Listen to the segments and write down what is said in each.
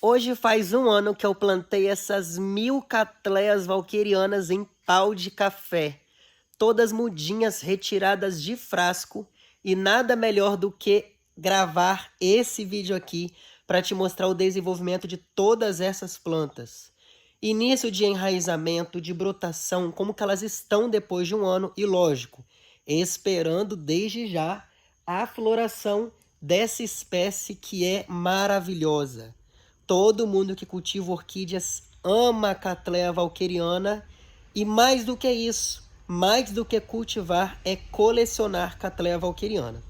Hoje faz um ano que eu plantei essas 1000 catleias valquerianas em pau de café, todas mudinhas retiradas de frasco, e nada melhor do que gravar esse vídeo aqui para te mostrar o desenvolvimento de todas essas plantas. Início de enraizamento, de brotação, como que elas estão depois de um ano e, lógico, esperando desde já a floração dessa espécie que é maravilhosa. Todo mundo que cultiva orquídeas ama a Cattleya valqueriana e mais do que isso, mais do que cultivar é colecionar Cattleya valqueriana.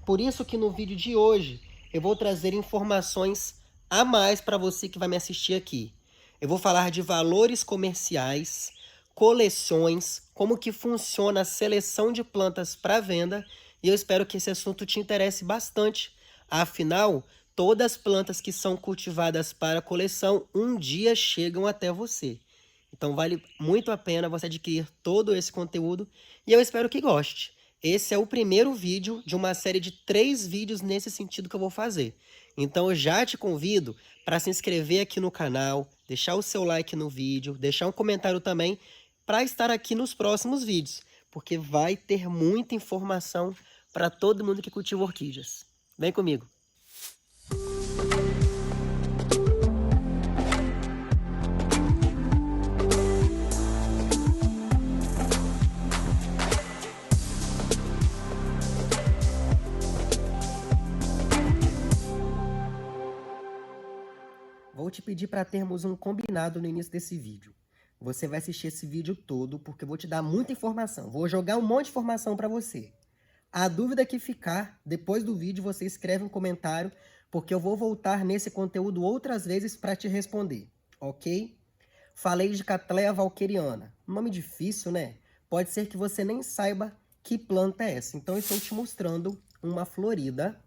Por isso que no vídeo de hoje eu vou trazer informações a mais para você que vai me assistir aqui. Eu vou falar de valores comerciais, coleções, como que funciona a seleção de plantas para venda, e eu espero que esse assunto te interesse bastante. Afinal, todas as plantas que são cultivadas para coleção um dia chegam até você. Então vale muito a pena você adquirir todo esse conteúdo e eu espero que goste. Esse é o primeiro vídeo de uma série de 3 vídeos nesse sentido que eu vou fazer. Então eu já te convido para se inscrever aqui no canal, deixar o seu like no vídeo, deixar um comentário também para estar aqui nos próximos vídeos, porque vai ter muita informação para todo mundo que cultiva orquídeas. Vem comigo! Vou te pedir para termos um combinado no início desse vídeo. Você vai assistir esse vídeo todo, porque eu vou te dar muita informação. Vou jogar um monte de informação para você. A dúvida que ficar, depois do vídeo, você escreve um comentário, porque eu vou voltar nesse conteúdo outras vezes para te responder, ok? Falei de Cattleya valqueriana. Nome difícil, né? Pode ser que você nem saiba que planta é essa. Então, eu estou te mostrando uma florida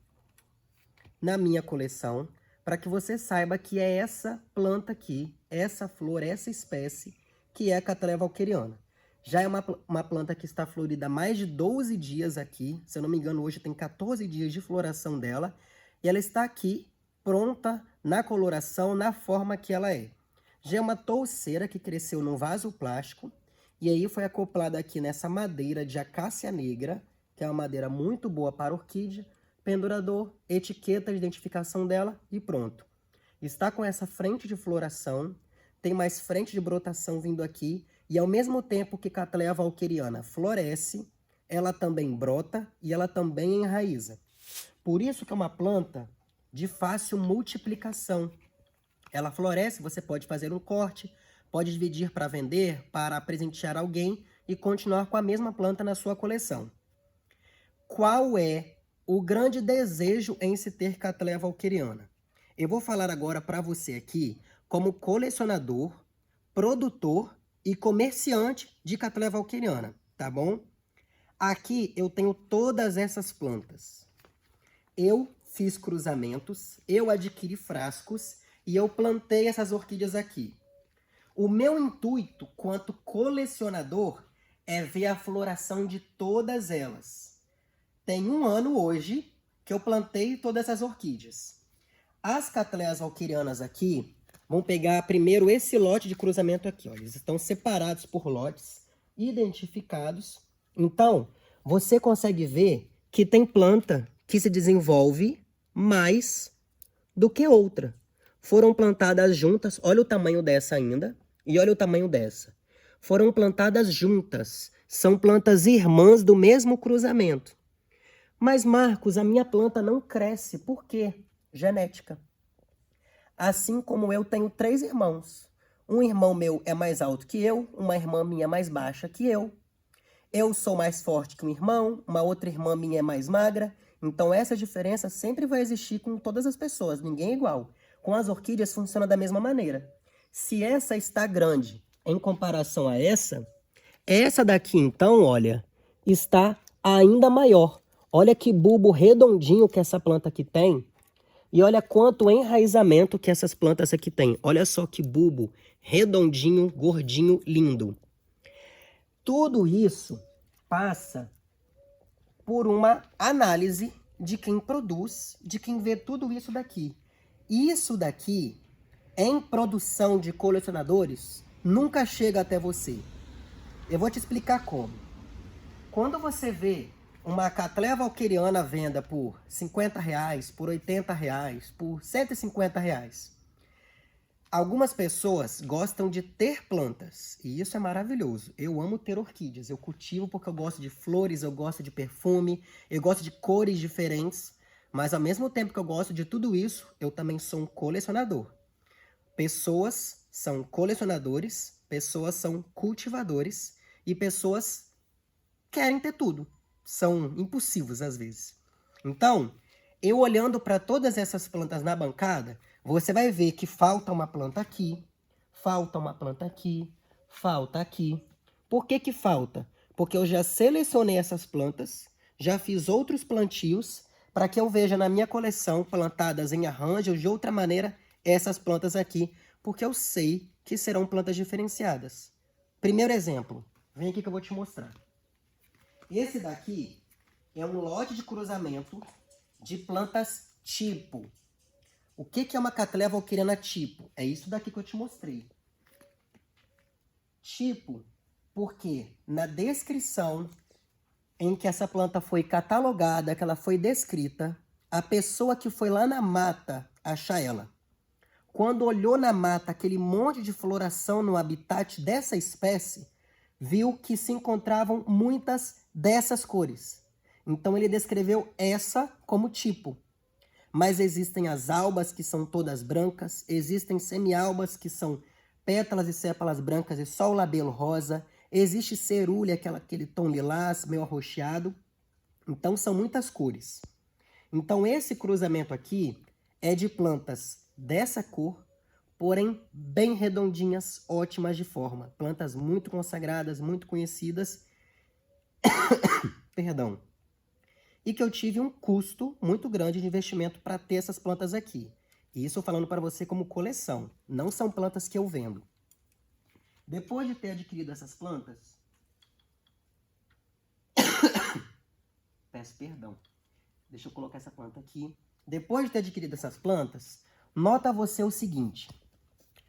na minha coleção, para que você saiba que é essa planta aqui, essa flor, essa espécie, que é a Cattleya valqueriana. Já é uma planta que está florida há mais de 12 dias aqui, se eu não me engano hoje tem 14 dias de floração dela, e ela está aqui pronta na coloração, na forma que ela é. Já é uma touceira que cresceu num vaso plástico, e aí foi acoplada aqui nessa madeira de acácia negra, que é uma madeira muito boa para orquídea, pendurador, etiqueta de identificação dela e pronto. Está com essa frente de floração, tem mais frente de brotação vindo aqui, e ao mesmo tempo que Cattleya valqueriana floresce, ela também brota e ela também enraiza. Por isso que é uma planta de fácil multiplicação. Ela floresce, você pode fazer um corte, pode dividir para vender, para presentear alguém e continuar com a mesma planta na sua coleção. Qual é o grande desejo em se ter Cattleya valqueriana? Eu vou falar agora para você aqui como colecionador, produtor e comerciante de Cattleya valqueriana, tá bom? Aqui eu tenho todas essas plantas. Eu fiz cruzamentos, eu adquiri frascos e eu plantei essas orquídeas aqui. O meu intuito, quanto colecionador, é ver a floração de todas elas. Tem um ano hoje que eu plantei todas essas orquídeas. As Cattleyas valquerianas aqui, vamos pegar primeiro esse lote de cruzamento aqui. Ó. Eles estão separados por lotes, identificados. Então, você consegue ver que tem planta que se desenvolve mais do que outra. Foram plantadas juntas, olha o tamanho dessa ainda, e olha o tamanho dessa. Foram plantadas juntas, são plantas irmãs do mesmo cruzamento. Mas, Marcos, a minha planta não cresce. Por quê? Genética. Assim como eu tenho 3 irmãos. Um irmão meu é mais alto que eu, uma irmã minha é mais baixa que eu. Eu sou mais forte que um irmão, uma outra irmã minha é mais magra. Então, essa diferença sempre vai existir com todas as pessoas, ninguém é igual. Com as orquídeas funciona da mesma maneira. Se essa está grande em comparação a essa daqui, então, olha, está ainda maior. Olha que bulbo redondinho que essa planta aqui tem. E olha quanto enraizamento que essas plantas aqui têm. Olha só que bulbo redondinho, gordinho, lindo. Tudo isso passa por uma análise de quem produz, de quem vê tudo isso daqui. Isso daqui em produção de colecionadores nunca chega até você. Eu vou te explicar como. Quando você vê uma Cattleya valqueriana à venda por R$50, por R$80, por R$150, algumas pessoas gostam de ter plantas, e isso é maravilhoso. Eu amo ter orquídeas, eu cultivo porque eu gosto de flores, eu gosto de perfume, eu gosto de cores diferentes, mas ao mesmo tempo que eu gosto de tudo isso, eu também sou um colecionador. Pessoas são colecionadores, pessoas são cultivadores e pessoas querem ter tudo. São impulsivos às vezes. Então, eu olhando para todas essas plantas na bancada, você vai ver que falta uma planta aqui, falta uma planta aqui, falta aqui. Por que que falta? Porque eu já selecionei essas plantas, já fiz outros plantios para que eu veja na minha coleção, plantadas em arranjos de outra maneira, essas plantas aqui, porque eu sei que serão plantas diferenciadas. Primeiro exemplo, vem aqui que eu vou te mostrar. Esse daqui é um lote de cruzamento de plantas tipo. O que é uma Cattleya valqueriana tipo? É isso daqui que eu te mostrei. Tipo, porque na descrição em que essa planta foi catalogada, que ela foi descrita, a pessoa que foi lá na mata achar ela, quando olhou na mata aquele monte de floração no habitat dessa espécie, viu que se encontravam muitas dessas cores. Então ele descreveu essa como tipo. Mas existem as albas, que são todas brancas, existem semialbas, que são pétalas e sépalas brancas e só o labelo rosa, existe cerúlea, aquele tom lilás, meio arroxeado. Então são muitas cores. Então esse cruzamento aqui é de plantas dessa cor, porém bem redondinhas, ótimas de forma. Plantas muito consagradas, muito conhecidas. Perdão. E que eu tive um custo muito grande de investimento para ter essas plantas aqui. E isso eu falando para você como coleção, não são plantas que eu vendo. Depois de ter adquirido essas plantas... Peço perdão. Deixa eu colocar essa planta aqui. Depois de ter adquirido essas plantas, nota você o seguinte.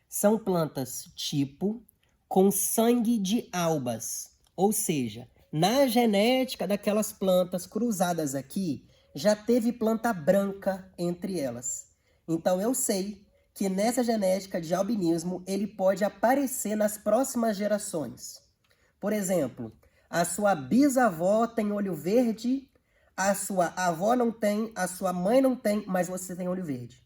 São plantas tipo com sangue de albas. Ou seja, na genética daquelas plantas cruzadas aqui, já teve planta branca entre elas. Então eu sei que nessa genética de albinismo ele pode aparecer nas próximas gerações. Por exemplo, a sua bisavó tem olho verde, a sua avó não tem, a sua mãe não tem, mas você tem olho verde.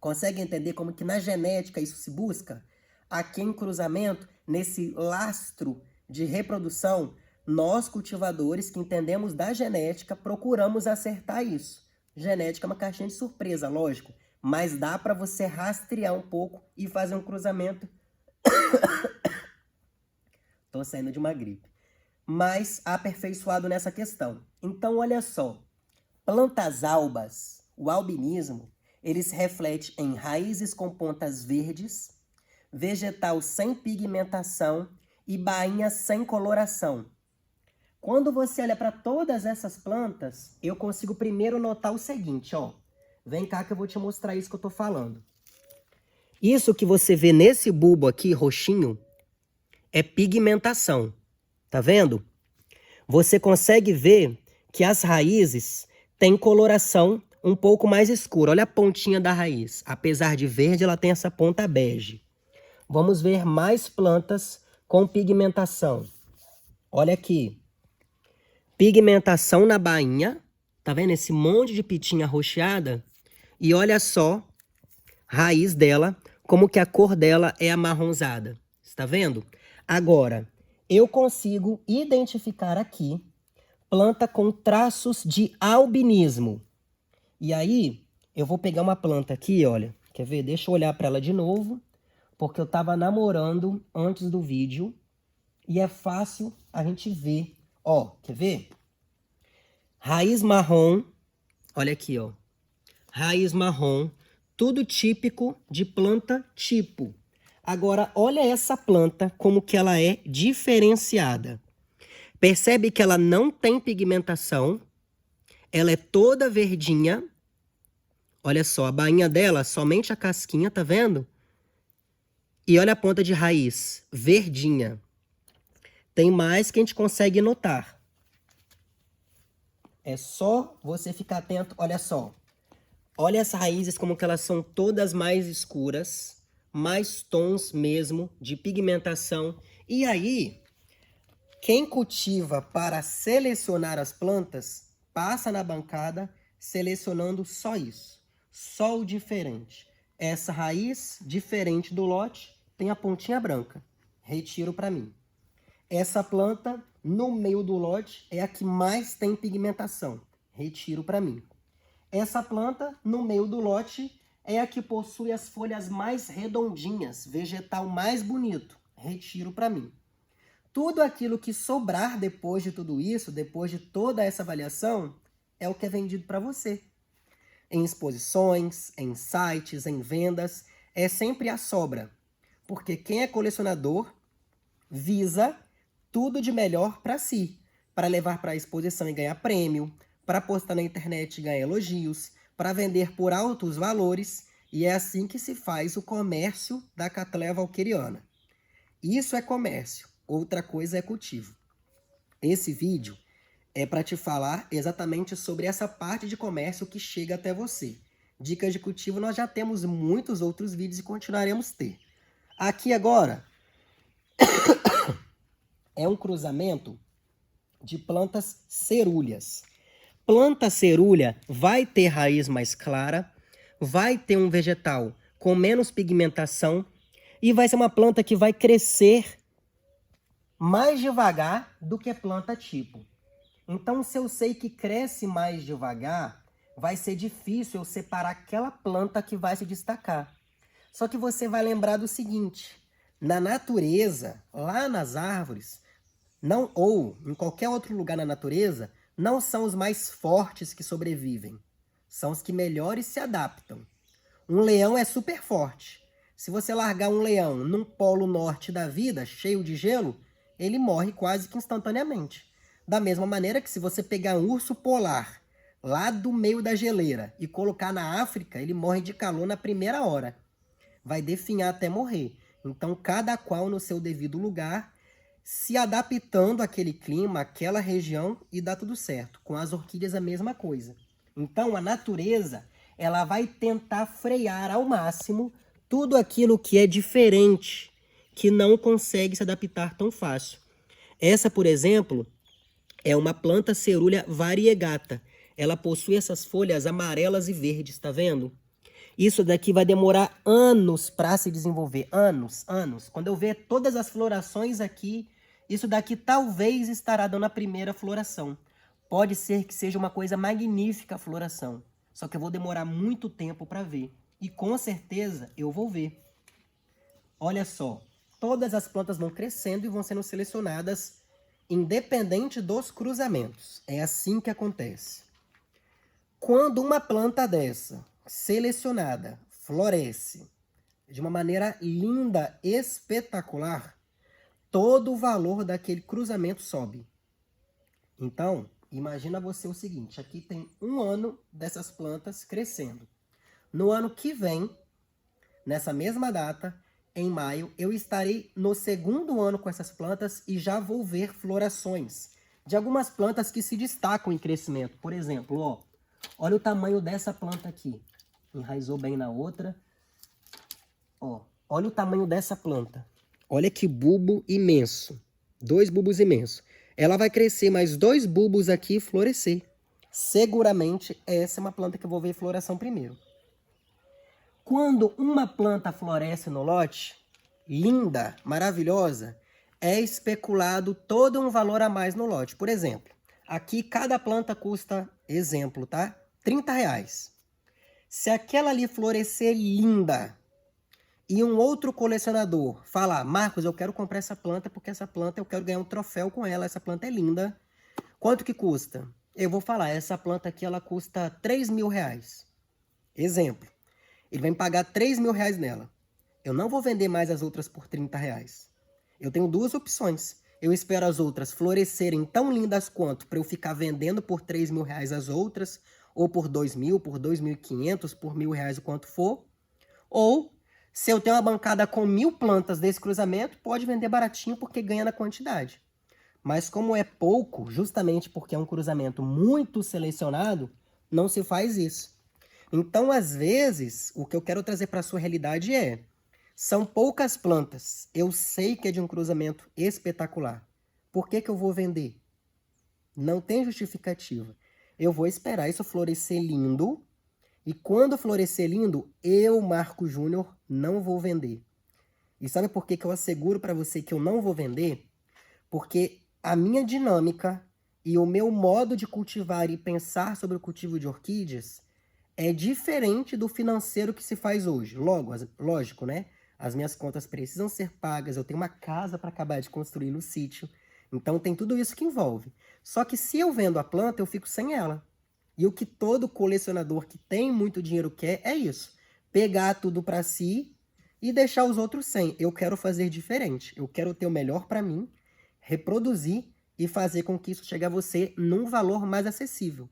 Consegue entender como que na genética isso se busca? Aqui em cruzamento, nesse lastro de reprodução, nós cultivadores que entendemos da genética procuramos acertar isso. Genética é uma caixinha de surpresa, lógico, mas dá para você rastrear um pouco e fazer um cruzamento. Tô saindo de uma gripe. Mais aperfeiçoado nessa questão. Então, olha só. Plantas albas, o albinismo, ele se reflete em raízes com pontas verdes, vegetal sem pigmentação e bainha sem coloração. Quando você olha para todas essas plantas, eu consigo primeiro notar o seguinte, ó. Vem cá que eu vou te mostrar isso que eu tô falando. Isso que você vê nesse bulbo aqui, roxinho, é pigmentação. Tá vendo? Você consegue ver que as raízes têm coloração um pouco mais escura. Olha a pontinha da raiz. Apesar de verde, ela tem essa ponta bege. Vamos ver mais plantas com pigmentação. Olha aqui. Pigmentação na bainha. Tá vendo esse monte de pitinha arroxeada? E olha só, raiz dela, como que a cor dela é amarronzada. Está vendo? Agora, eu consigo identificar aqui planta com traços de albinismo. E aí, eu vou pegar uma planta aqui, olha. Quer ver? Deixa eu olhar para ela de novo, porque eu estava namorando antes do vídeo. E é fácil a gente ver. Ó, quer ver? Raiz marrom. Olha aqui, ó. Raiz marrom. Tudo típico de planta tipo. Agora, olha essa planta, como que ela é diferenciada. Percebe que ela não tem pigmentação. Ela é toda verdinha. Olha só, a bainha dela, somente a casquinha, tá vendo? E olha a ponta de raiz, verdinha. Tem mais que a gente consegue notar. É só você ficar atento, olha só. Olha as raízes como que elas são todas mais escuras, mais tons mesmo de pigmentação. E aí, quem cultiva para selecionar as plantas, passa na bancada selecionando só isso. Só o diferente. Essa raiz, diferente do lote, tem a pontinha branca. Retiro para mim. Essa planta, no meio do lote, é a que mais tem pigmentação. Retiro para mim. Essa planta, no meio do lote, é a que possui as folhas mais redondinhas, vegetal mais bonito. Retiro para mim. Tudo aquilo que sobrar depois de tudo isso, depois de toda essa avaliação, é o que é vendido para você. Em exposições, em sites, em vendas, é sempre a sobra. Porque quem é colecionador visa tudo de melhor para si, para levar para a exposição e ganhar prêmio, para postar na internet e ganhar elogios, para vender por altos valores, e é assim que se faz o comércio da Cattleya walkeriana. Isso é comércio, outra coisa é cultivo. Esse vídeo é para te falar exatamente sobre essa parte de comércio que chega até você. Dicas de cultivo nós já temos muitos outros vídeos e continuaremos a ter. Aqui agora é um cruzamento de plantas cerúleas. Planta cerúlea vai ter raiz mais clara, vai ter um vegetal com menos pigmentação e vai ser uma planta que vai crescer mais devagar do que planta tipo. Então, se eu sei que cresce mais devagar, vai ser difícil eu separar aquela planta que vai se destacar. Só que você vai lembrar do seguinte, na natureza, lá nas árvores, não, ou em qualquer outro lugar na natureza, não são os mais fortes que sobrevivem. São os que melhores se adaptam. Um leão é super forte. Se você largar um leão num polo norte da vida, cheio de gelo, ele morre quase que instantaneamente. Da mesma maneira que se você pegar um urso polar lá do meio da geleira e colocar na África, ele morre de calor na primeira hora. Vai definhar até morrer. Então, cada qual no seu devido lugar, se adaptando àquele clima, àquela região, e dá tudo certo. Com as orquídeas a mesma coisa. Então, a natureza, ela vai tentar frear ao máximo tudo aquilo que é diferente, que não consegue se adaptar tão fácil. Essa, por exemplo, é uma planta cerúlea variegata. Ela possui essas folhas amarelas e verdes, tá vendo? Isso daqui vai demorar anos para se desenvolver. Anos, anos. Quando eu ver todas as florações aqui, isso daqui talvez estará dando a primeira floração. Pode ser que seja uma coisa magnífica a floração. Só que eu vou demorar muito tempo para ver. E com certeza eu vou ver. Olha só. Todas as plantas vão crescendo e vão sendo selecionadas independente dos cruzamentos. É assim que acontece. Quando uma planta dessa, selecionada, floresce de uma maneira linda, espetacular, todo o valor daquele cruzamento sobe. Então, imagina você o seguinte, aqui tem um ano dessas plantas crescendo. No ano que vem, nessa mesma data, em maio, eu estarei no segundo ano com essas plantas e já vou ver florações de algumas plantas que se destacam em crescimento. Por exemplo, ó, olha o tamanho dessa planta aqui. Enraizou bem na outra. Ó, olha o tamanho dessa planta. Olha que bulbo imenso. 2 bulbos imensos. Ela vai crescer mais 2 bulbos aqui e florescer. Seguramente essa é uma planta que eu vou ver floração primeiro. Quando uma planta floresce no lote, linda, maravilhosa, é especulado todo um valor a mais no lote. Por exemplo, aqui cada planta custa, exemplo, tá? R$30. Se aquela ali florescer linda e um outro colecionador falar, Marcos, eu quero comprar essa planta porque essa planta eu quero ganhar um troféu com ela, essa planta é linda. Quanto que custa? Eu vou falar, essa planta aqui ela custa R$3.000. Exemplo. Ele vai me pagar R$3.000 nela. Eu não vou vender mais as outras por R$30. Eu tenho duas opções. Eu espero as outras florescerem tão lindas quanto para eu ficar vendendo por R$3.000 as outras, ou por R$2.000, por R$2.500, por R$1.000, o quanto for. Ou, Se eu tenho uma bancada com 1000 plantas desse cruzamento, pode vender baratinho porque ganha na quantidade. Mas como é pouco, justamente porque é um cruzamento muito selecionado, não se faz isso. Então, às vezes, o que eu quero trazer para a sua realidade são poucas plantas. Eu sei que é de um cruzamento espetacular. Por que eu vou vender? Não tem justificativa. Eu vou esperar isso florescer lindo. E quando florescer lindo, eu, Marco Júnior, não vou vender. E sabe por que eu asseguro para você que eu não vou vender? Porque a minha dinâmica e o meu modo de cultivar e pensar sobre o cultivo de orquídeas é diferente do financeiro que se faz hoje. Lógico, né? As minhas contas precisam ser pagas, eu tenho uma casa para acabar de construir no sítio. Então tem tudo isso que envolve. Só que se eu vendo a planta, eu fico sem ela. E o que todo colecionador que tem muito dinheiro quer é isso. Pegar tudo para si e deixar os outros sem. Eu quero fazer diferente. Eu quero ter o melhor para mim, reproduzir e fazer com que isso chegue a você num valor mais acessível.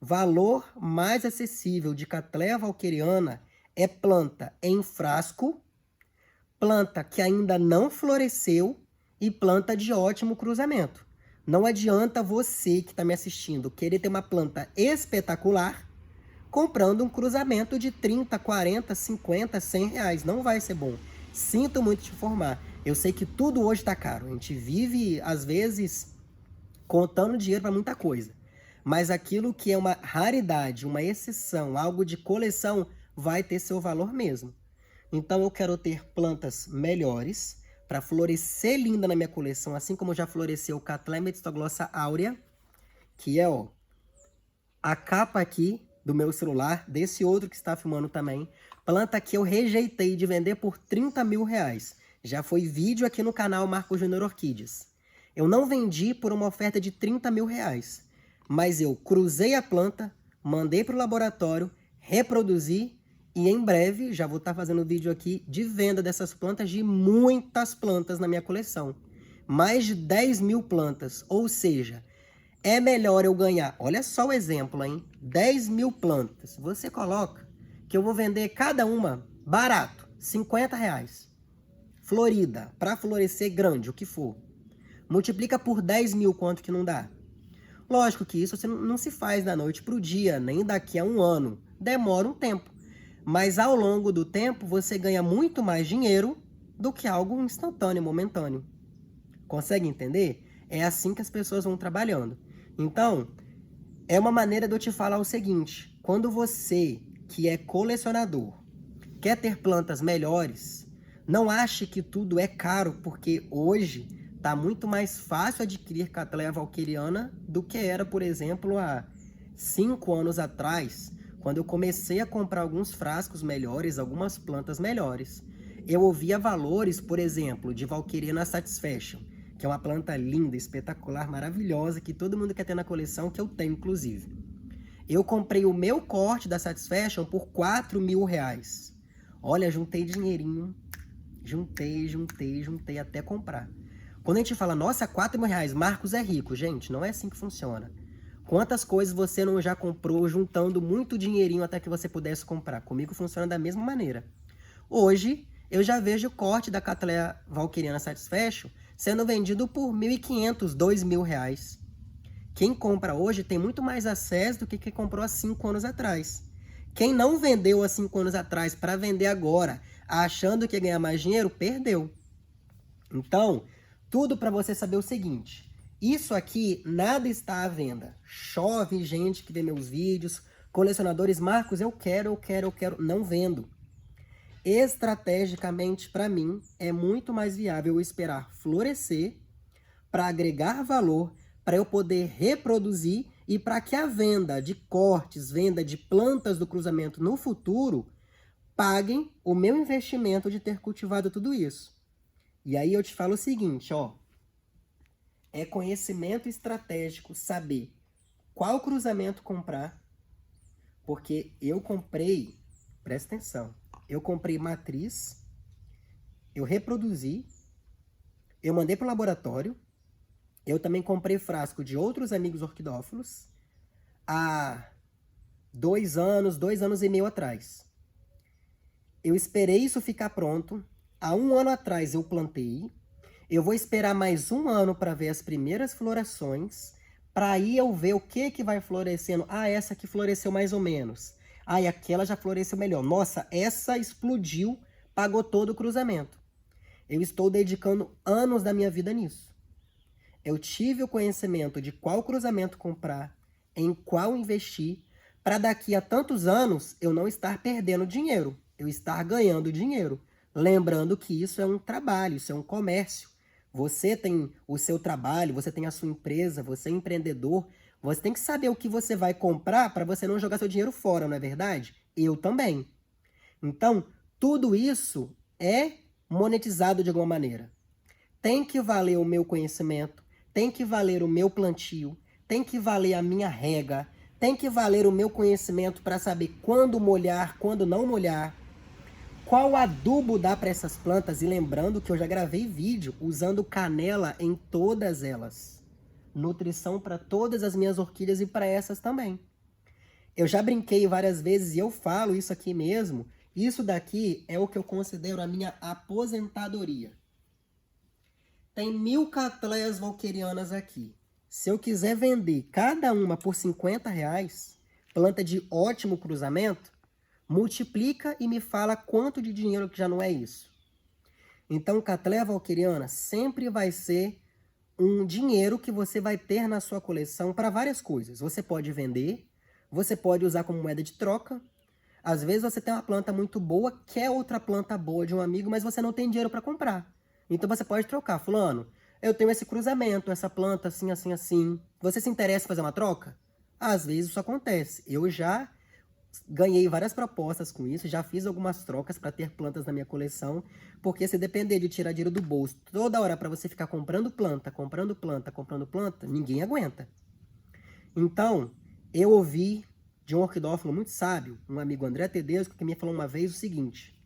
Valor mais acessível de Cattleya walkeriana é planta em frasco, planta que ainda não floresceu e planta de ótimo cruzamento. Não adianta você que está me assistindo querer ter uma planta espetacular comprando um cruzamento de 30, 40, 50, 100 reais. Não vai ser bom. Sinto muito te informar. Eu sei que tudo hoje está caro. A gente vive, às vezes, contando dinheiro para muita coisa. Mas aquilo que é uma raridade, uma exceção, algo de coleção, vai ter seu valor mesmo. Então eu quero ter plantas melhores para florescer linda na minha coleção, assim como já floresceu o Cattleya Metistoglossa aurea, que é a capa aqui do meu celular, desse outro que está filmando também. Planta que eu rejeitei de vender por 30 mil reais. Já foi vídeo aqui no canal Marco Júnior Orquídeas. Eu não vendi por uma oferta de 30 mil reais, mas eu cruzei a planta, mandei para o laboratório, reproduzi e em breve já vou estar fazendo vídeo aqui de venda dessas plantas, de muitas plantas na minha coleção. Mais de 10 mil plantas, ou seja, é melhor eu ganhar, olha só o exemplo, hein? 10 mil plantas, você coloca que eu vou vender cada uma barato, 50 reais. Florida, para florescer grande, o que for. Multiplica por 10 mil, quanto que não dá? Lógico que isso não se faz da noite para o dia, nem daqui a um ano. Demora um tempo. Mas ao longo do tempo, você ganha muito mais dinheiro do que algo instantâneo, momentâneo. Consegue entender? É assim que as pessoas vão trabalhando. Então, é uma maneira de eu te falar o seguinte. Quando você, que é colecionador, quer ter plantas melhores, não ache que tudo é caro, porque hoje está muito mais fácil adquirir Cattleya walkeriana do que era, por exemplo, há 5 anos atrás, quando eu comecei a comprar alguns frascos melhores, algumas plantas melhores. Eu ouvia valores, por exemplo, de Walkeriana Satisfaction, que é uma planta linda, espetacular, maravilhosa, que todo mundo quer ter na coleção, que eu tenho, inclusive. Eu comprei o meu corte da Satisfaction por 4 mil reais. Olha, juntei dinheirinho, juntei até comprar. Quando a gente fala, nossa, 4 mil reais, Marcos é rico. Gente, não é assim que funciona. Quantas coisas você não já comprou juntando muito dinheirinho até que você pudesse comprar? Comigo funciona da mesma maneira. Hoje, eu já vejo o corte da Cattleya walkeriana Satisfaction sendo vendido por 1.500, 2 mil reais. Quem compra hoje tem muito mais acesso do que quem comprou há 5 anos atrás. Quem não vendeu há 5 anos atrás para vender agora, achando que ia ganhar mais dinheiro, perdeu. Então, tudo para você saber o seguinte. Isso aqui, nada está à venda. Chove gente que vê meus vídeos, colecionadores, Marcos, eu quero, não vendo. Estrategicamente, para mim, é muito mais viável eu esperar florescer para agregar valor, para eu poder reproduzir e para que a venda de cortes, venda de plantas do cruzamento no futuro, paguem o meu investimento de ter cultivado tudo isso. E aí eu te falo o seguinte, ó. É conhecimento estratégico saber qual cruzamento comprar, porque eu comprei, presta atenção, eu comprei matriz, eu reproduzi, eu mandei para o laboratório, eu também comprei frasco de outros amigos orquidófilos há 2 anos e meio atrás. Eu esperei isso ficar pronto. Há 1 ano atrás eu plantei. Eu vou esperar mais 1 ano para ver as primeiras florações. Para aí eu ver o que vai florescendo. Ah, essa aqui floresceu mais ou menos. Ah, e aquela já floresceu melhor. Nossa, essa explodiu, pagou todo o cruzamento. Eu estou dedicando anos da minha vida nisso. Eu tive o conhecimento de qual cruzamento comprar, em qual investir, para daqui a tantos anos eu não estar perdendo dinheiro, eu estar ganhando dinheiro. Lembrando que isso é um trabalho, isso é um comércio. Você tem o seu trabalho, você tem a sua empresa, você é empreendedor. Você tem que saber o que você vai comprar para você não jogar seu dinheiro fora, não é verdade? Eu também. Então, tudo isso é monetizado de alguma maneira. Tem que valer o meu conhecimento, tem que valer o meu plantio, tem que valer a minha rega, tem que valer o meu conhecimento para saber quando molhar, quando não molhar, qual adubo dá para essas plantas. E lembrando que eu já gravei vídeo usando canela em todas elas. Nutrição para todas as minhas orquídeas e para essas também. Eu já brinquei várias vezes e eu falo isso aqui mesmo. Isso daqui é o que eu considero a minha aposentadoria. Tem 1000 catleias valquerianas aqui. Se eu quiser vender cada uma por R$ 50, planta de ótimo cruzamento, multiplica e me fala quanto de dinheiro que já não é isso. Então, catleia valqueriana sempre vai ser um dinheiro que você vai ter na sua coleção para várias coisas. Você pode vender, você pode usar como moeda de troca. Às vezes você tem uma planta muito boa, quer outra planta boa de um amigo, mas você não tem dinheiro para comprar. Então você pode trocar. Fulano, eu tenho esse cruzamento, essa planta assim, assim, assim. Você se interessa em fazer uma troca? Às vezes isso acontece. Eu já ganhei várias propostas com isso, já fiz algumas trocas para ter plantas na minha coleção, porque se depender de tirar dinheiro do bolso toda hora para você ficar comprando planta, comprando planta, comprando planta, ninguém aguenta. Então, eu ouvi de um orquidófilo muito sábio, um amigo André Tedesco, que me falou uma vez o seguinte: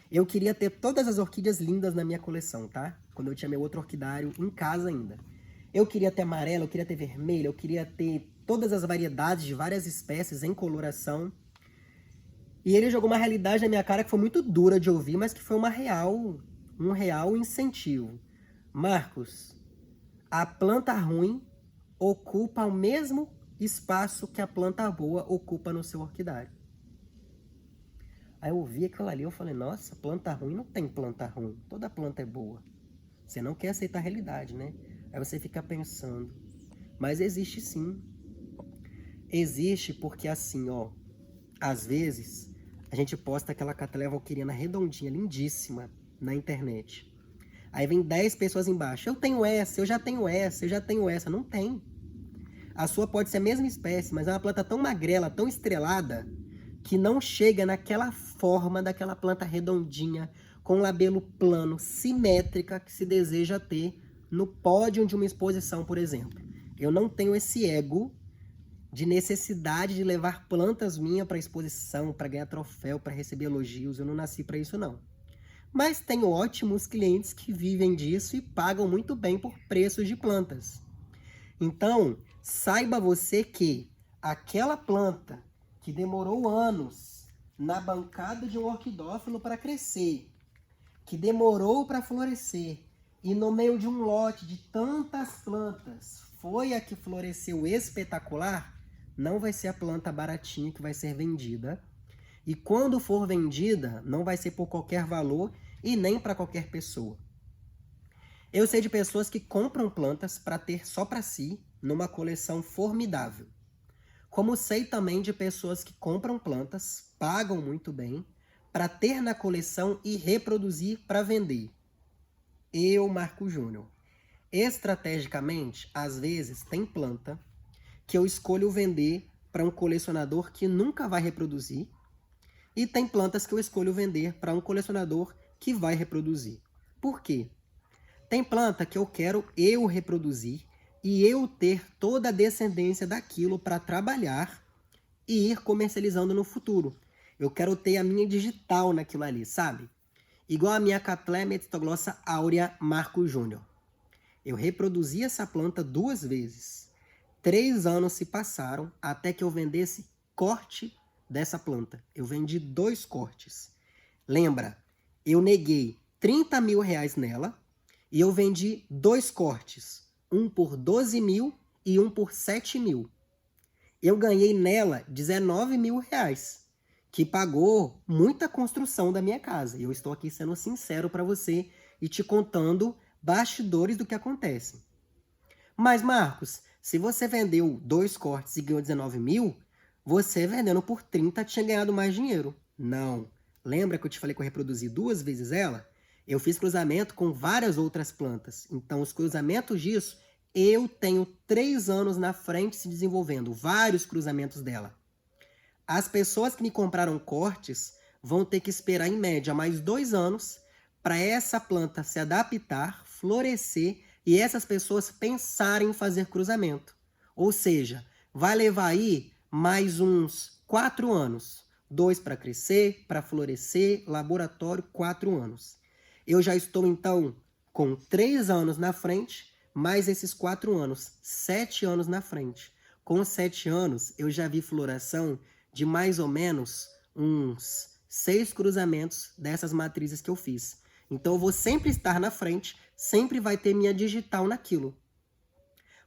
eu queria ter todas as orquídeas lindas na minha coleção, tá? Quando eu tinha meu outro orquidário em casa ainda. Eu queria ter amarelo, eu queria ter vermelho, eu queria ter todas as variedades de várias espécies em coloração. E ele jogou uma realidade na minha cara que foi muito dura de ouvir, mas que foi um real incentivo. Marcos, a planta ruim ocupa o mesmo espaço que a planta boa ocupa no seu orquidário. Aí eu ouvi aquilo ali, eu falei, nossa, planta ruim não tem planta ruim, toda planta é boa. Você não quer aceitar a realidade, né? Aí você fica pensando, mas existe sim. Existe porque assim, ó, às vezes a gente posta aquela cataleia valqueriana redondinha, lindíssima, na internet. Aí vem 10 pessoas embaixo, eu tenho essa, eu já tenho essa, eu já tenho essa. Não tem. A sua pode ser a mesma espécie, mas é uma planta tão magrela, tão estrelada, que não chega naquela forma daquela planta redondinha, com labelo plano, simétrica, que se deseja ter no pódio de uma exposição, por exemplo. Eu não tenho esse ego de necessidade de levar plantas minhas para exposição, para ganhar troféu, para receber elogios. Eu não nasci para isso, não. Mas tenho ótimos clientes que vivem disso e pagam muito bem por preços de plantas. Então, saiba você que aquela planta que demorou anos na bancada de um orquidófilo para crescer, que demorou para florescer, e no meio de um lote de tantas plantas, foi a que floresceu espetacular, não vai ser a planta baratinha que vai ser vendida. E quando for vendida, não vai ser por qualquer valor e nem para qualquer pessoa. Eu sei de pessoas que compram plantas para ter só para si, numa coleção formidável. Como sei também de pessoas que compram plantas, pagam muito bem, para ter na coleção e reproduzir para vender. Eu, Marco Júnior. Estrategicamente, às vezes, tem planta que eu escolho vender para um colecionador que nunca vai reproduzir, e tem plantas que eu escolho vender para um colecionador que vai reproduzir. Por quê? Tem planta que eu quero eu reproduzir e eu ter toda a descendência daquilo para trabalhar e ir comercializando no futuro. Eu quero ter a minha digital naquilo ali, sabe? Igual a minha Cattleya metistoglossa aurea Marco Júnior. Eu reproduzi essa planta 2 vezes. 3 anos se passaram até que eu vendesse corte dessa planta. Eu vendi 2 cortes. Lembra, eu neguei 30 mil reais nela e eu vendi 2 cortes. Um por 12 mil e um por 7 mil. Eu ganhei nela 19 mil reais, que pagou muita construção da minha casa. Eu estou aqui sendo sincero para você e te contando bastidores do que acontece. Mas, Marcos, se você vendeu 2 cortes e ganhou 19 mil, você vendendo por 30 tinha ganhado mais dinheiro. Não. Lembra que eu te falei que eu reproduzi 2 vezes ela? Eu fiz cruzamento com várias outras plantas. Então, os cruzamentos disso, eu tenho 3 anos na frente se desenvolvendo. Vários cruzamentos dela. As pessoas que me compraram cortes vão ter que esperar, em média, mais 2 anos para essa planta se adaptar, florescer e essas pessoas pensarem em fazer cruzamento. Ou seja, vai levar aí mais uns 4 anos. 2 para crescer, para florescer, laboratório, 4 anos. Eu já estou, então, com 3 anos na frente, mais esses 4 anos, 7 anos na frente. Com 7 anos, eu já vi floração de mais ou menos uns 6 cruzamentos dessas matrizes que eu fiz. Então, eu vou sempre estar na frente, sempre vai ter minha digital naquilo.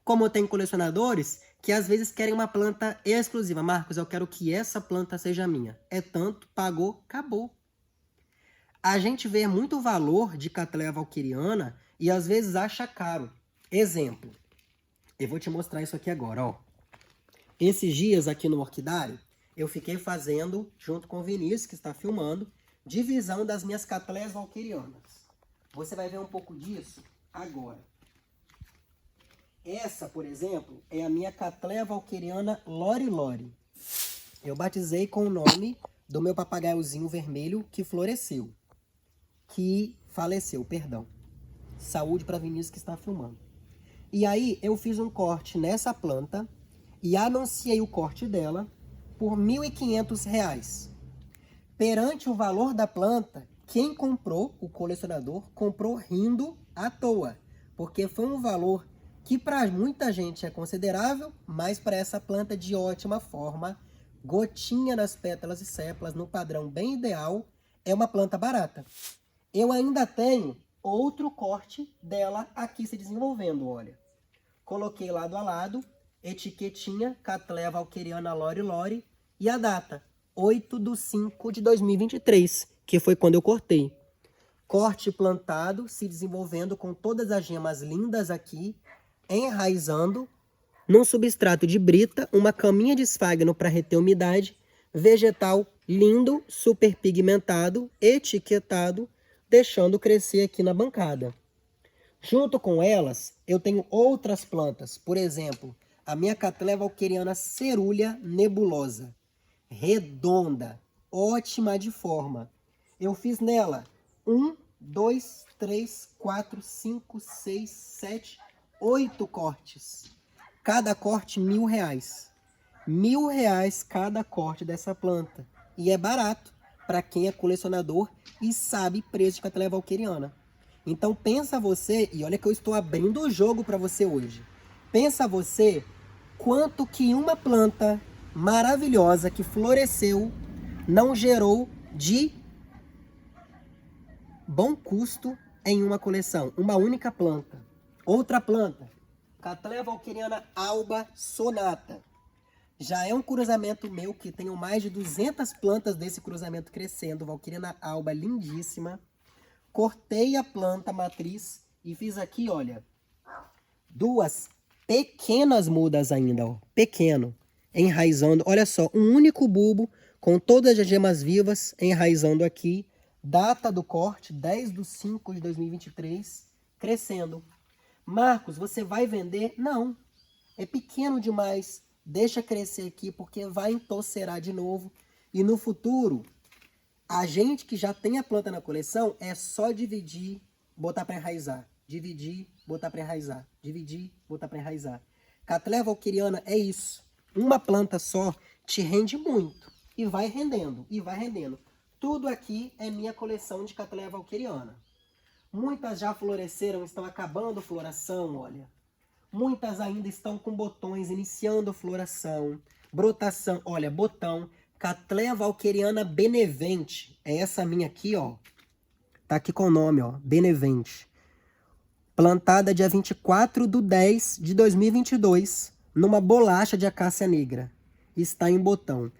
Como eu tenho colecionadores que às vezes querem uma planta exclusiva. Marcos, eu quero que essa planta seja minha. É tanto, pagou, acabou. A gente vê muito valor de Cattleya valqueriana e às vezes acha caro. Exemplo, eu vou te mostrar isso aqui agora, ó. Esses dias aqui no orquidário, eu fiquei fazendo, junto com o Vinícius, que está filmando, divisão das minhas Cattleyas valquerianas. Você vai ver um pouco disso agora. Essa, por exemplo, é a minha Cattleya valqueriana Lori Lori. Eu batizei com o nome do meu papagaiozinho vermelho que floresceu. Que faleceu, perdão. Saúde para Vinícius que está filmando. E aí eu fiz um corte nessa planta e anunciei o corte dela por R$ 1.500. Perante o valor da planta, quem comprou, o colecionador, comprou rindo à toa. Porque foi um valor que para muita gente é considerável, mas para essa planta de ótima forma, gotinha nas pétalas e sépalas, no padrão bem ideal, é uma planta barata. Eu ainda tenho outro corte dela aqui se desenvolvendo, olha. Coloquei lado a lado, etiquetinha, Cattleya valqueriana Lori Lori, e a data, 8/5/2023, que foi quando eu cortei. Corte plantado, se desenvolvendo com todas as gemas lindas aqui, enraizando, num substrato de brita, uma caminha de esfagno para reter umidade, vegetal lindo, super pigmentado, etiquetado, deixando crescer aqui na bancada. Junto com elas, eu tenho outras plantas, por exemplo, a minha Cattleya valqueriana cerúlea nebulosa, redonda, ótima de forma. Eu fiz nela 1, 2, 3, 4, 5, 6, 7, 8 cortes. Cada corte R$ 1.000. R$ 1.000 cada corte dessa planta. E é barato para quem é colecionador e sabe preço de Cattleya valqueriana. Então pensa você, e olha que eu estou abrindo o jogo para você hoje. Pensa você quanto que uma planta maravilhosa que floresceu não gerou de bom custo em uma coleção. Uma única planta. Outra planta, Cattleya valqueriana alba sonata. Já é um cruzamento meu que tenho mais de 200 plantas desse cruzamento crescendo. Valqueriana alba lindíssima. Cortei a planta matriz e fiz aqui, olha, 2 pequenas mudas ainda, ó, pequeno, enraizando. Olha só, um único bulbo com todas as gemas vivas enraizando aqui. Data do corte, 10/5/2023, crescendo. Marcos, você vai vender? Não, é pequeno demais. Deixa crescer aqui porque vai entorcerar de novo. E no futuro, a gente que já tem a planta na coleção, é só dividir, botar para enraizar. Dividir, botar para enraizar. Dividir, botar para enraizar. Cattleya valqueriana é isso. Uma planta só te rende muito. E vai rendendo, e vai rendendo. Tudo aqui é minha coleção de Cattleya valqueriana. Muitas já floresceram, estão acabando floração, olha. Muitas ainda estão com botões, iniciando floração, brotação, olha, botão. Cattleya valqueriana Benevente. É essa minha aqui, ó. Tá aqui com o nome, ó. Benevente. Plantada dia 24/10/2022, numa bolacha de acácia negra. Está em botão.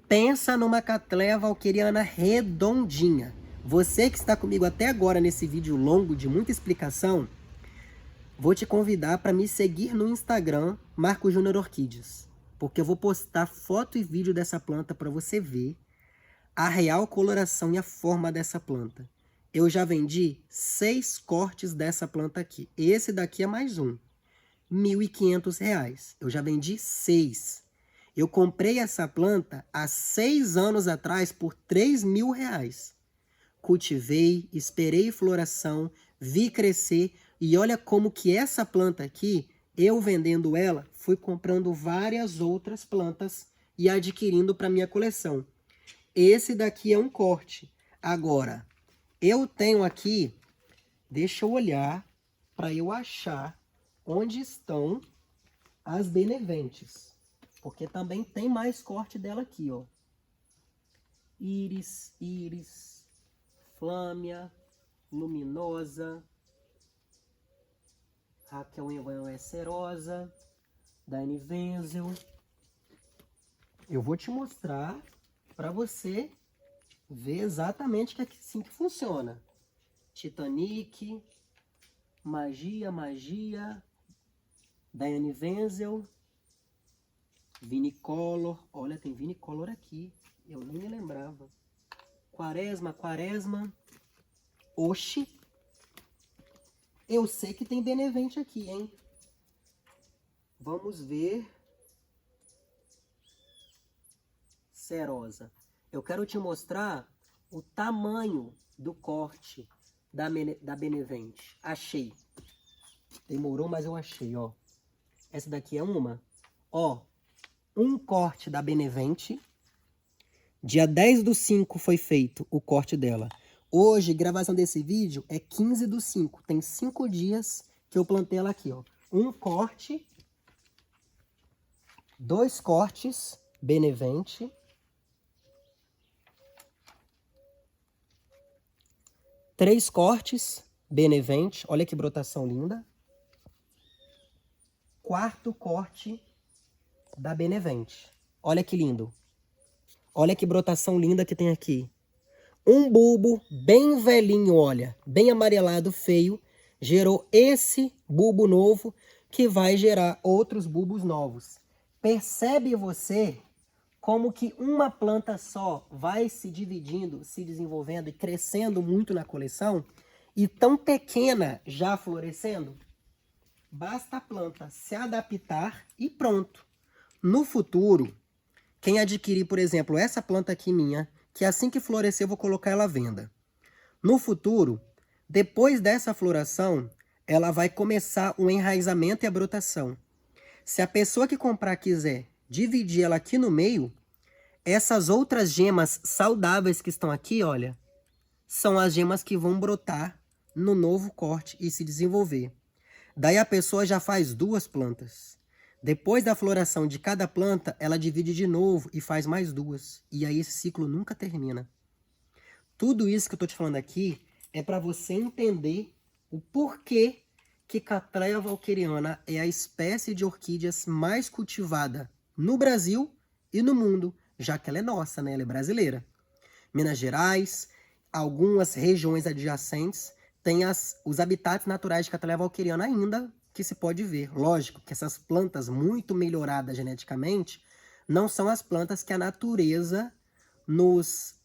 Pensa numa Cattleya valqueriana redondinha. Você que está comigo até agora nesse vídeo longo de muita explicação, vou te convidar para me seguir no Instagram, Marco Júnior Orquídeas. Porque eu vou postar foto e vídeo dessa planta para você ver a real coloração e a forma dessa planta. Eu já vendi 6 cortes dessa planta aqui. Esse daqui é mais um. R$ 1.500. Eu já vendi 6. Eu comprei essa planta há 6 anos atrás por R$ 3.000. Cultivei, esperei floração, vi crescer e olha como que essa planta aqui, eu vendendo ela, fui comprando várias outras plantas e adquirindo para minha coleção. Esse daqui é um corte. Agora, eu tenho aqui, deixa eu olhar para eu achar onde estão as Beneventes. Porque também tem mais corte dela aqui, ó. Íris, Flâmia, Luminosa, Raquel Cerosa, Dani Wenzel. Eu vou te mostrar para você ver exatamente que é assim que funciona. Titanic, Magia, Dani Wenzel, Vinicolor. Olha, tem Vinicolor aqui. Eu nem me lembrava. Quaresma. Oxi. Eu sei que tem Benevente aqui, hein? Vamos ver. Cerosa. Eu quero te mostrar o tamanho do corte da Benevente. Achei. Demorou, mas eu achei, ó. Essa daqui é uma. Ó, um corte da Benevente. Dia 10/5 foi feito o corte dela. Hoje, gravação desse vídeo é 15/5. Tem 5 dias que eu plantei ela aqui, ó. Um corte. 2 cortes Benevente. 3 cortes Benevente. Olha que brotação linda. 4º corte da Benevente. Olha que lindo. Olha que brotação linda que tem aqui. Um bulbo bem velhinho, olha, bem amarelado, feio, gerou esse bulbo novo que vai gerar outros bulbos novos. Percebe você como que uma planta só vai se dividindo, se desenvolvendo e crescendo muito na coleção e tão pequena já florescendo? Basta a planta se adaptar e pronto. No futuro, quem adquirir, por exemplo, essa planta aqui minha, que assim que florescer eu vou colocar ela à venda. No futuro, depois dessa floração, ela vai começar o enraizamento e a brotação. Se a pessoa que comprar quiser dividir ela aqui no meio, essas outras gemas saudáveis que estão aqui, olha, são as gemas que vão brotar no novo corte e se desenvolver. Daí a pessoa já faz 2 plantas. Depois da floração de cada planta, ela divide de novo e faz mais 2. E aí esse ciclo nunca termina. Tudo isso que eu estou te falando aqui é para você entender o porquê que Cattleya valqueriana é a espécie de orquídeas mais cultivada no Brasil e no mundo, já que ela é nossa, né? Ela é brasileira. Minas Gerais, algumas regiões adjacentes têm os habitats naturais de Cattleya valqueriana ainda que se pode ver. Lógico que essas plantas muito melhoradas geneticamente não são as plantas que a natureza nos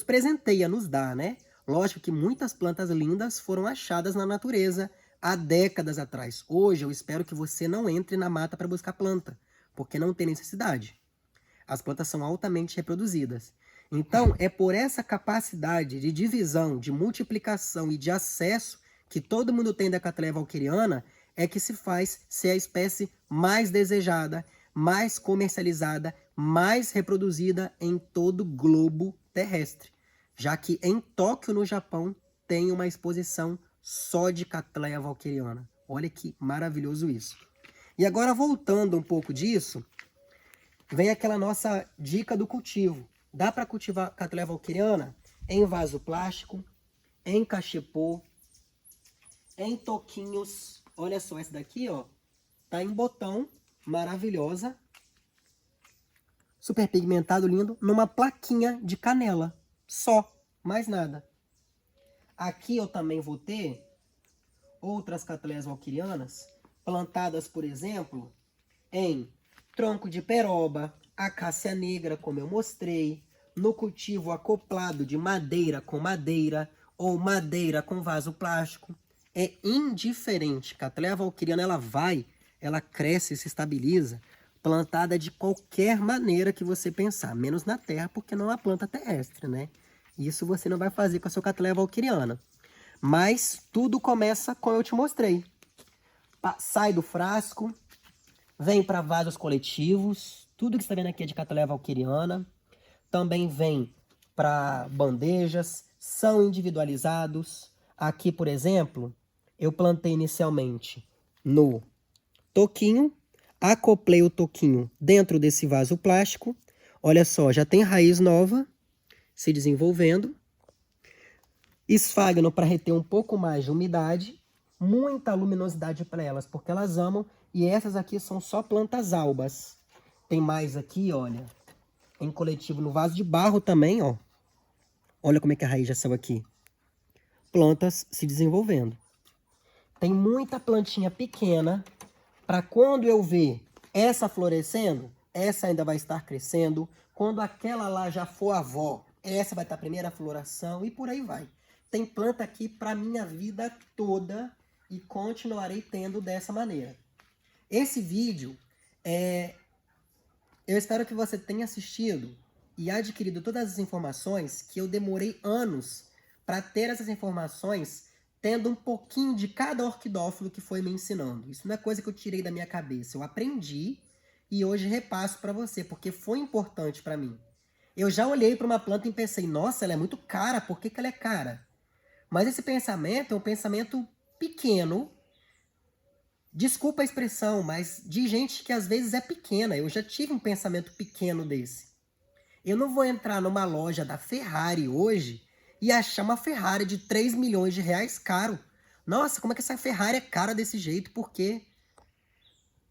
presenteia, nos dá, né? Lógico que muitas plantas lindas foram achadas na natureza há décadas atrás. Hoje eu espero que você não entre na mata para buscar planta, porque não tem necessidade. As plantas são altamente reproduzidas. Então, é por essa capacidade de divisão, de multiplicação e de acesso que todo mundo tem da Cattleya valqueriana, é que se faz ser a espécie mais desejada, mais comercializada, mais reproduzida em todo o globo terrestre. Já que em Tóquio, no Japão, tem uma exposição só de Cattleya valqueriana. Olha que maravilhoso isso. E agora, voltando um pouco disso, vem aquela nossa dica do cultivo. Dá para cultivar Cattleya valqueriana em vaso plástico, em cachepô, em toquinhos. Olha só, essa daqui, ó, tá em botão, maravilhosa. Super pigmentado, lindo, numa plaquinha de canela. Só, mais nada. Aqui eu também vou ter outras Cattleyas valquerianas plantadas, por exemplo, em tronco de peroba, acácia negra, como eu mostrei, no cultivo acoplado de madeira com madeira ou madeira com vaso plástico. É indiferente. Cattleya valqueriana, ela cresce, se estabiliza, plantada de qualquer maneira que você pensar, menos na terra, porque não é uma planta terrestre, né? Isso você não vai fazer com a sua Cattleya valqueriana. Mas tudo começa como eu te mostrei. Sai do frasco, vem para vasos coletivos. Tudo que você está vendo aqui é de Cattleya valqueriana. Também vem para bandejas, são individualizados. Aqui, por exemplo, eu plantei inicialmente no toquinho, acoplei o toquinho dentro desse vaso plástico. Olha só, já tem raiz nova se desenvolvendo. Esfagno para reter um pouco mais de umidade, muita luminosidade para elas, porque elas amam. E essas aqui são só plantas albas. Tem mais aqui, olha, em coletivo no vaso de barro também, ó. Olha como é que a raiz já saiu aqui. Plantas se desenvolvendo. Tem muita plantinha pequena para quando eu ver essa florescendo, essa ainda vai estar crescendo. Quando aquela lá já for avó, essa vai estar a primeira floração e por aí vai. Tem planta aqui para minha vida toda e continuarei tendo dessa maneira. Esse vídeo, eu espero que você tenha assistido e adquirido todas as informações que eu demorei anos para ter essas informações, tendo um pouquinho de cada orquidófilo que foi me ensinando. Isso não é coisa que eu tirei da minha cabeça, eu aprendi e hoje repasso para você, porque foi importante para mim. Eu já olhei para uma planta e pensei, nossa, ela é muito cara, por que ela é cara? Mas esse pensamento é um pensamento pequeno, desculpa a expressão, mas de gente que às vezes é pequena. Eu já tive um pensamento pequeno desse. Eu não vou entrar numa loja da Ferrari hoje e achar uma Ferrari de 3 milhões de reais caro. Nossa, como é que essa Ferrari é cara desse jeito? Porque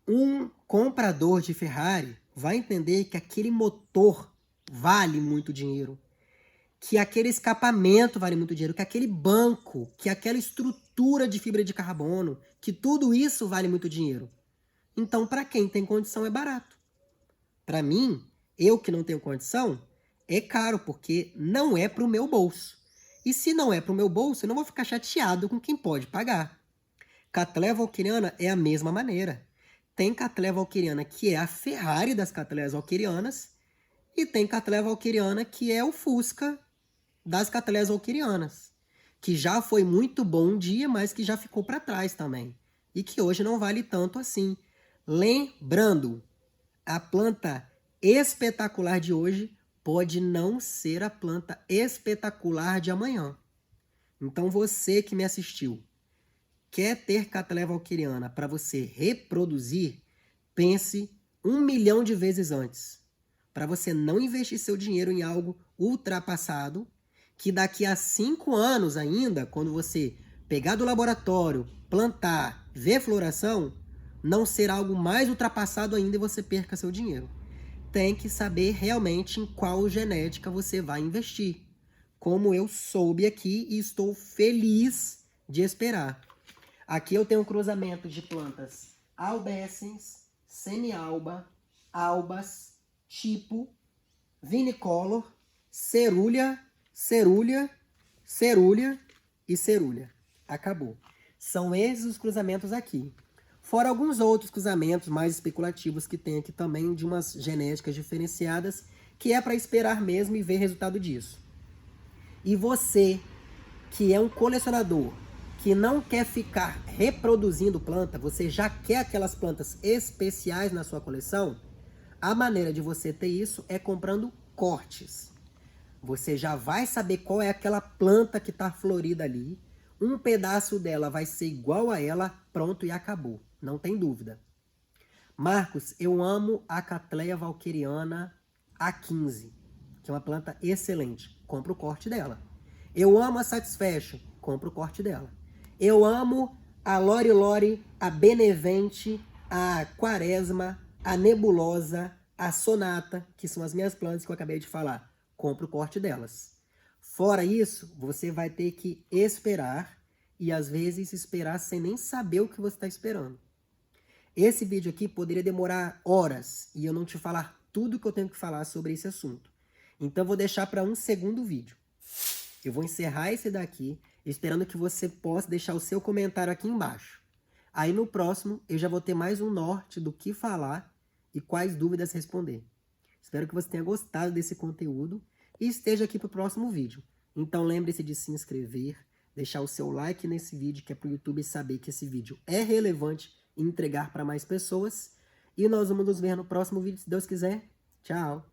um comprador de Ferrari vai entender que aquele motor vale muito dinheiro, que aquele escapamento vale muito dinheiro, que aquele banco, que aquela estrutura de fibra de carbono, que tudo isso vale muito dinheiro. Então, para quem tem condição, é barato. Para mim, eu que não tenho condição, é caro, porque não é para o meu bolso. E se não é para o meu bolso, eu não vou ficar chateado com quem pode pagar. Cattleya valqueriana é a mesma maneira. Tem Cattleya valqueriana que é a Ferrari das Cattleyas valquerianas e tem Cattleya valqueriana que é o Fusca das Cattleyas valquerianas, que já foi muito bom um dia, mas que já ficou para trás também, e que hoje não vale tanto assim. Lembrando, a planta espetacular de hoje pode não ser a planta espetacular de amanhã. Então você que me assistiu, quer ter Cattleya valqueriana para você reproduzir, pense 1 milhão de vezes antes, para você não investir seu dinheiro em algo ultrapassado, que daqui a 5 anos ainda, quando você pegar do laboratório, plantar, ver floração, não ser algo mais ultrapassado ainda e você perca seu dinheiro. Tem que saber realmente em qual genética você vai investir. Como eu soube aqui e estou feliz de esperar. Aqui eu tenho um cruzamento de plantas albescens, semi-alba, albas, tipo, vinicolor, cerúlea, cerúlea, cerúlea e cerúlea. Acabou. São esses os cruzamentos aqui. Fora alguns outros cruzamentos mais especulativos que tem aqui também, de umas genéticas diferenciadas, que é para esperar mesmo e ver resultado disso. E você, que é um colecionador, que não quer ficar reproduzindo planta, você já quer aquelas plantas especiais na sua coleção, a maneira de você ter isso é comprando cortes. Você já vai saber qual é aquela planta que está florida ali. Um pedaço dela vai ser igual a ela, pronto e acabou. Não tem dúvida. Marcos, eu amo a Cattleya valqueriana A15, que é uma planta excelente. Compra o corte dela. Eu amo a Satisfaction. Compra o corte dela. Eu amo a Lori Lori, a Benevente, a Quaresma, a Nebulosa, a Sonata, que são as minhas plantas que eu acabei de falar. Compra o corte delas. Fora isso, você vai ter que esperar e às vezes esperar sem nem saber o que você está esperando. Esse vídeo aqui poderia demorar horas e eu não te falar tudo que eu tenho que falar sobre esse assunto. Então eu vou deixar para um segundo vídeo. Eu vou encerrar esse daqui, esperando que você possa deixar o seu comentário aqui embaixo. Aí no próximo eu já vou ter mais um norte do que falar e quais dúvidas responder. Espero que você tenha gostado desse conteúdo e esteja aqui para o próximo vídeo. Então lembre-se de se inscrever, deixar o seu like nesse vídeo, que é para o YouTube saber que esse vídeo é relevante e entregar para mais pessoas. E nós vamos nos ver no próximo vídeo, se Deus quiser. Tchau!